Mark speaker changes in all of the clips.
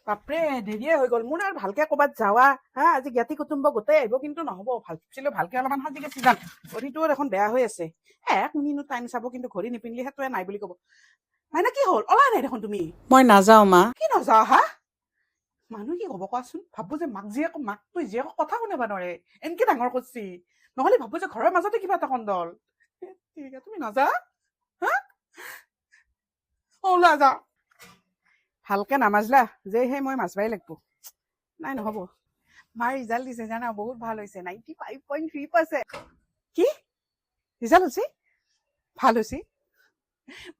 Speaker 1: বাপৰে দেৰিয়ে হৈ গ'ল মোৰ আৰু ভালকে ক'ৰবাত যাৱা হা আজি জ্ঞাতি কুটুম্ব গোটেই আহিব কিন্তু নহ'ব ভাবিছিলো ভালকে অলপমান সাজি কাচি যাম ঘড়ীটোও দেখোন বেয়া হৈ আছে কোনিনো টাইম চাব কিন্তু ঘড়ী নিপিন্ধিলে সেইটোৱে নাই বুলি ক'ব মাইনা কি হ'ল ওলা নাই দেখোন তুমি
Speaker 2: মই নাযাওঁ মা
Speaker 1: কি নাযাওঁ হা মানুহ কি ক'ব কোৱাচোন ভাবো যে মাকটো জীয়েকক কথা শুনিব নোৱাৰে এনেকে ডাঙৰ কৰছি নহ'লে ভাবো যে ঘৰৰ মাজতে কিবা এটা কণ্ডল ঠিক আছে তুমি নাযা হা ওলা যা ভালকে নামাজলা যে সেই মই মাছবাই লাগব নাই নহ'ব মাৰ ৰিজাল্ট দিছে জানা বহুত ভাল হৈছে 95.3%। কি ৰিজাল্ট হৈছে ভাল হৈছে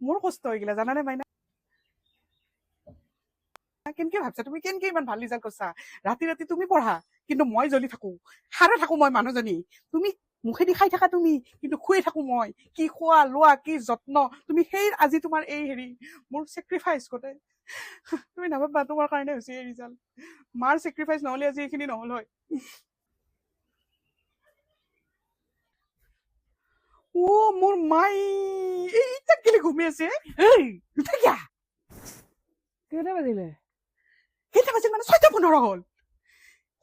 Speaker 1: মোৰ কষ্ট হৈ গিলা জানানে মাইনা কেনেকে ভাবছা তুমি কেনেকে ইমান ভাল ৰিজাল্ট কৰছা ৰাতি ৰাতি তুমি পঢ়া কিন্তু মই জ্বলি থাকো সাৰে থাকো মই মানুহজনী তুমি মুখেদি খাই থাকা তুমি কিন্তু শুয়ে থাকো মই কি খোৱা লোৱা কি যত্ন তুমি সেই আজি তোমাৰ এই হেৰি মোৰ চেক্ৰিফাইচ গোটেই তুমি নাভাবা তোমাৰ কাৰণে হৈছে এই ৰিজাল্ট মাৰ চেক্ৰিফাইচ নহ'লে আজি এইখিনি নহ'ল হয় ও মোৰ মাই এইটা কেলে ঘুমি আছে এই উঠা গিয়া কেইটা বাজিলে কেইটা বাজিল মানে 6:15 হ'ল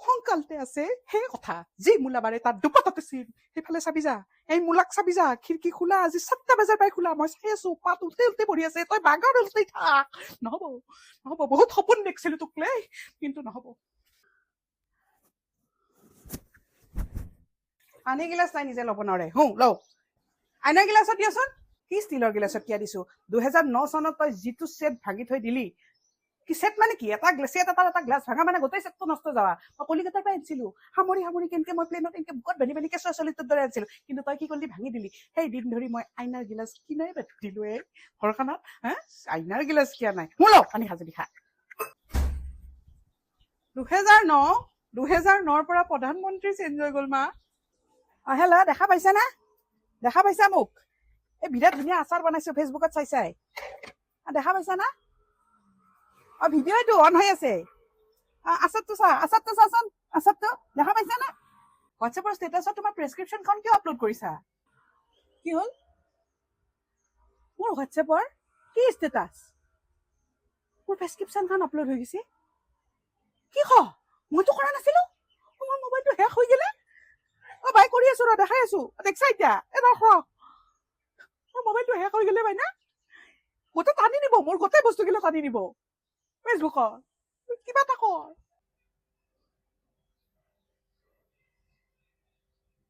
Speaker 1: সোনকালতে আছে সেই কথা যি মূলাবাৰে তাত দুপাততে চিন সেইফালে চাবি যা এই মূলাক চাবি যা খিৰিকী খোলা আজি 7টা বজাৰ পৰাই খোলা মই চাই আছো পাত উল্টে উল্টে পৰি আছে তই বাগৰ উল্টে থাক নহ'ব নহ'ব বহুত সপোন দেখিছিলো তোক লৈ কিন্তু নহ'ব পানী গিলাচ নাই নিজে ল'ব নোৱাৰে লওঁ আইনাৰ গিলাচত দিয়াচোন কি ষ্টিলৰ গিলাচত কিয় দিছো 2009 চনত তই যিটো ছেট ভাঙি থৈ দিলি কি ছেট মানে কি এটা ছেট এটা গ্লাছ ভাঙা মানে গোটেই ছেটটো নষ্ট যাৱা মই কলিকতাৰ পৰা আনিছিলো সামৰি সামৰি কেনেকে মই প্লেনত এনেকে বুকত বান্ধি বান্ধি কেঁচুৱা চলিটোৰ দৰে আনিছিলো কিন্তু তই কি কৰিলি ভাঙি দিলি সেই দিন ধৰি মই আইনাৰ গিলাচ কিনাই বেঠি দিলো ঘৰখনত হা আইনাৰ গিলাচ কিয় নাই মোৰ লওঁ পানী সাজি খা 2009ৰ পৰা প্ৰধানমন্ত্ৰী চেঞ্জ হৈ গ'ল মা হেল্ল' দেখা পাইছা না দেখা পাইছা মোক এই বিৰাট ধুনীয়া আচাৰ বনাইছো ফেচবুকত চাই দেখা পাইছা না ভিডিঅ' এইটো অন হৈ আছে আচাৰটো চাচোন আচাৰটো দেখা পাইছা না হোৱাটছএপৰ ষ্টেটাছত তোমাৰ প্ৰেছক্ৰিপশ্যনখন কিয় আপলোড কৰিছা কি হ'ল মোৰ হোৱাটছএপৰ কি ষ্টেটাছ মোৰ প্ৰেছক্ৰিপশ্যনখন আপলোড হৈ গৈছে কি মইতো কৰা নাছিলো মোৰ মোবাইলটো হেক হৈ গ'লে বাই কৰি আছো ৰ দেখাই আছো দেখছা এতিয়া মোৰ মোবাইলটো হেক হৈ গ'লে বাই না গোটেই টানি নিব মোৰ গোটেই বস্তুগিলা টানি নিব ফেচবুকত কিবা এটা কৰ